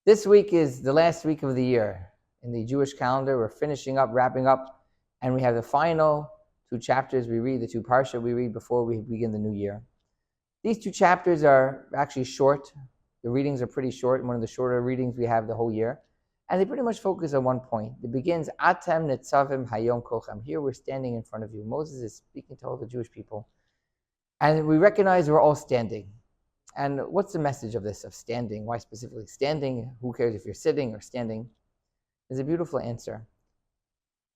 This week is the last week of the year. In the Jewish calendar, we're finishing up, wrapping up, and we have the final two chapters we read, the two parsha we read before we begin the new year. These two chapters are actually short. The readings are pretty short, one of the shorter readings we have the whole year. And they pretty much focus on one point. It begins, Atem netzavim hayom kolchem. Here we're standing in front of you. Moses is speaking to all the Jewish people. And we recognize we're all standing. And what's the message of this, of standing? Why specifically standing? Who cares if you're sitting or standing? There's a beautiful answer.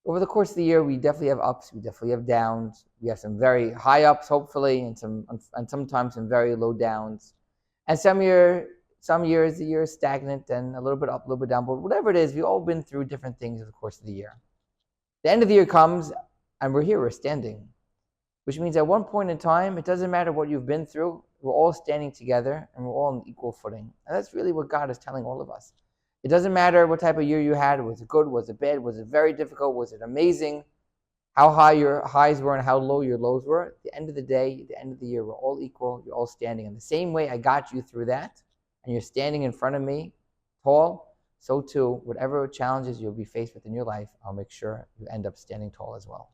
Over the course of the year, we definitely have ups, we definitely have downs. We have some very high ups, hopefully, and sometimes some very low downs. And some years the year is stagnant and a little bit up, a little bit down. But whatever it is, we've all been through different things over the course of the year. The end of the year comes, and we're here, we're standing. Which means at one point in time, it doesn't matter what you've been through, we're all standing together and we're all on equal footing. And that's really what God is telling all of us. It doesn't matter what type of year you had. Was it good? Was it bad? Was it very difficult? Was it amazing? How high your highs were and how low your lows were. At the end of the day, at the end of the year, we're all equal. You're all standing. In the same way I got you through that, and you're standing in front of me, tall, so too, whatever challenges you'll be faced with in your life, I'll make sure you end up standing tall as well.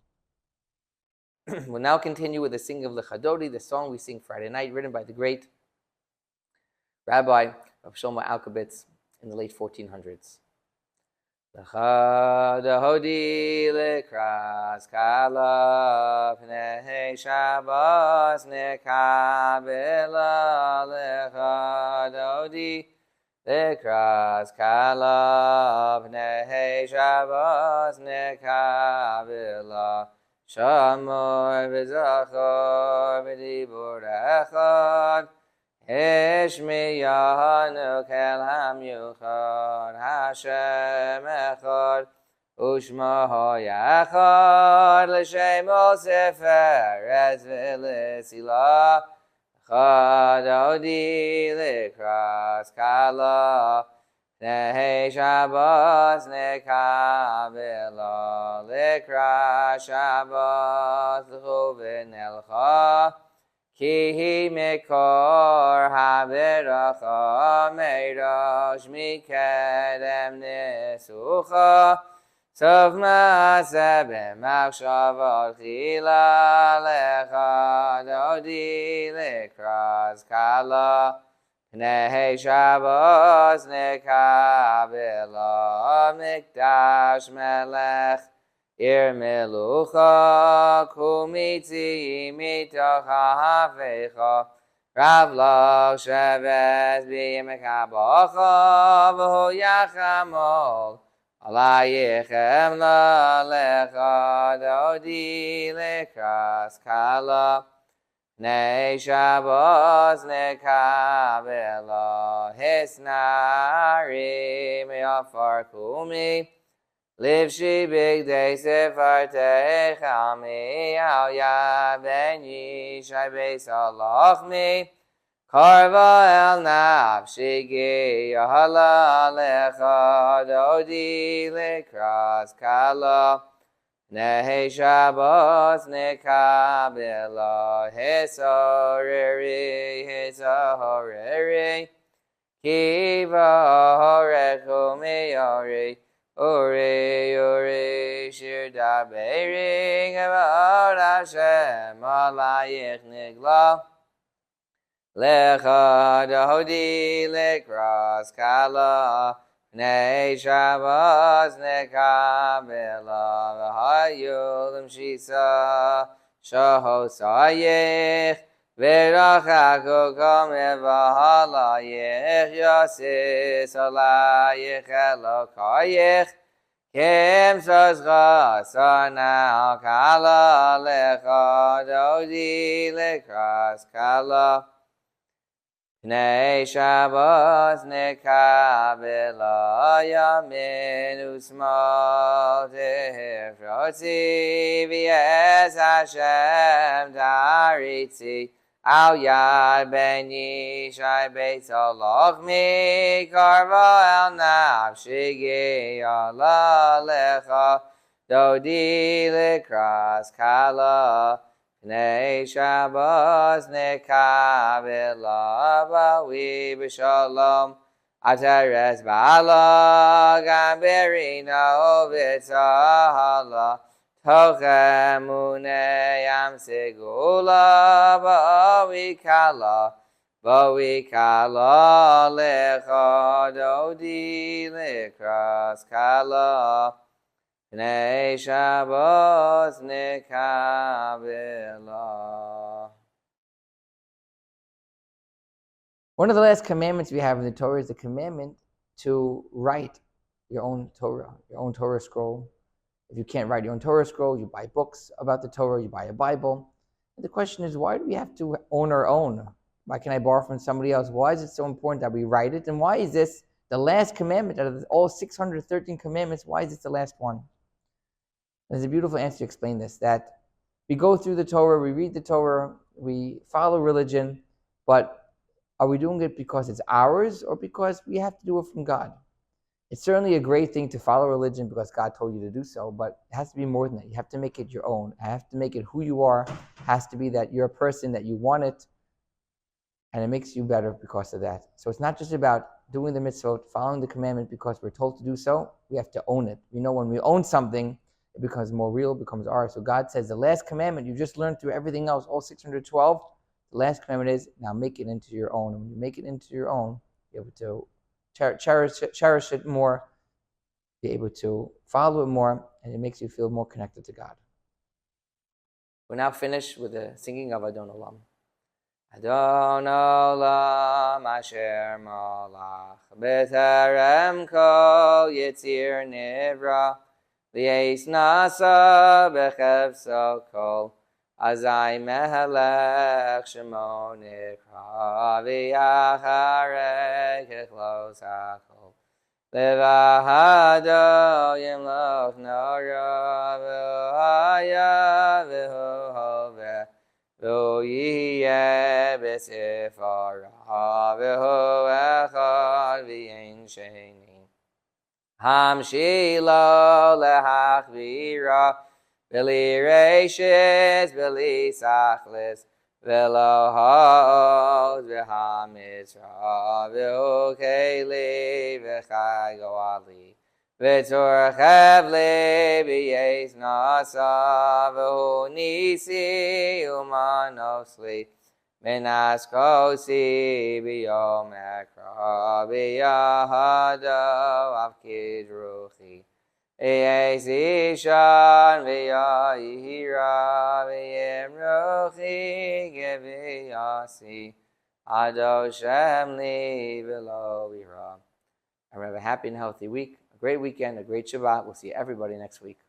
We'll now continue with the singing of Lechadodi, the song we sing Friday night, written by the great Rabbi of Shlomo Alkabitz in the late 1400s. Lechadodi lekras kala pnei Shabbos nekabela lechadodi lekras kala pnei Shabbos nekabela Shamor v'zachor v'dibur echad Hishmiyanu kel hamyuchad Hashem echad Ushmaho yachad L'shemo seferes v'lesila Chad odi l'kras kala Nehi Shabbos nekabela L'kra Shabbos l'chuvin elcha Ki hi mikor habiracha Meirosh mikedem nisucha Sov ma'aseh b'machshavot chila Lecha dodi l'kras kala Pnei Shabbos nekabela Mikdash melech Ir melucha Kumitzi mitoch ha'afecha Rav loch shevet b'yemekabocha V'hu yachamol Alayichem la'lecha Dodi l'kras kala Nei Shabbos nekabela Hisnari me'afar kumi Livshi bigdei sefartei chami Al yad ben yishai beis alachmi Karva el nafshi gi Yahala lecha Dodi l'kras kala Nehi Shabbos nekabela Hisahoreri Kiva horechu miyori Uri shir daberi Gevod Hashem alayich nigla Lecha dodi l'kras kala Pnei Shabbos nekabela V'hayu l'mshisa shahosayich V'rachaku kameh v'halayich Yosis alayich elokayich Kim sozcha sanal kala Lecha dodi l'kras kala Pnei Shabbos nekabela Yamin u'smal Tifrotzi V'yes Hashem taritzi Al yad ben yishai beis alachmi Karva el nafshi gi Yala lecha Dodi l'kras kala Pnei Shabbos nekabela Vawi b'shalom Atares ba'ala gamberino v'tzahala tochem uneyam segula ba'wikala lecha dodi lekras kala Oneg Shabbat nekabela. One of the last commandments we have in the Torah is the commandment to write your own Torah scroll. If you can't write your own Torah scroll, you buy books about the Torah, you buy a Bible. And the question is, why do we have to own our own? Why can I borrow from somebody else? Why is it so important that we write it? And why is this the last commandment out of all 613 commandments? Why is this the last one? There's a beautiful answer to explain this, that we go through the Torah, we read the Torah, we follow religion, but are we doing it because it's ours or because we have to do it from God? It's certainly a great thing to follow religion because God told you to do so, but it has to be more than that. You have to make it your own. You have to make it who you are. It has to be that you're a person, that you want it, and it makes you better because of that. So it's not just about doing the mitzvot, following the commandment because we're told to do so. We have to own it. We know when we own something, it becomes more real, it becomes ours. So God says the last commandment, you just learned through everything else, all 612, the last commandment is, now make it into your own. And when you make it into your own, you're able to cherish it more, be able to follow it more, and it makes you feel more connected to God. We're now finished with the singing of Adon Olam. Adon Olam Asher Malach B'Terem Kol Yitzir Nivra Li'es Nasa B'Chevso Kol Azai Mehelech Shemo Nikra V'Yacharei Kechlos HaKol Levahado Yimloch Nora V'Haya V'Hoveh V'Yiyeh B'Sifara V'Hu Echad V'Yein Sheni Hamshilo Lehachvira Bili Reishis, Bili Sachlis, Velo Hod, V'Hamizra, V'Hu Keli, V'Chai Goali, V'Tzor Chevli, V'Yes Nasa, V'Hu Nisi, Umanosli, Minas Kosi, B'Yom Ekra, B'Yahado, Avkid Ruchi, Eisishan v'yahira v'yemrochi geviyasi ado shemli v'lo v'ira. And have a happy and healthy week, a great weekend, a great Shabbat. We'll see everybody next week.